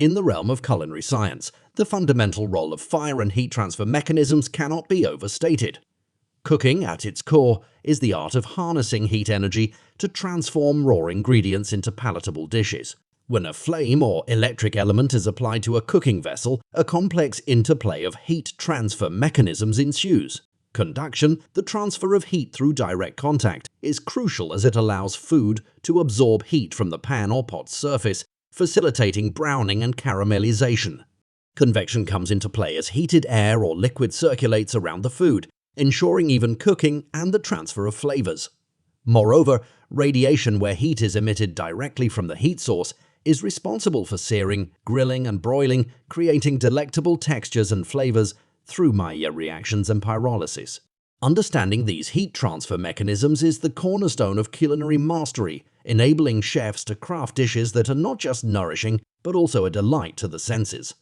In the realm of culinary science, the fundamental role of fire and heat transfer mechanisms cannot be overstated. Cooking, at its core, is the art of harnessing heat energy to transform raw ingredients into palatable dishes. When a flame or electric element is applied to a cooking vessel, a complex interplay of heat transfer mechanisms ensues. Conduction, the transfer of heat through direct contact, is crucial as it allows food to absorb heat from the pan or pot's surface, facilitating browning and caramelization. Convection comes into play as heated air or liquid circulates around the food, ensuring even cooking and the transfer of flavors. Moreover, radiation, where heat is emitted directly from the heat source, is responsible for searing, grilling, and broiling, creating delectable textures and flavors through Maillard reactions and pyrolysis. Understanding these heat transfer mechanisms is the cornerstone of culinary mastery, enabling chefs to craft dishes that are not just nourishing, but also a delight to the senses.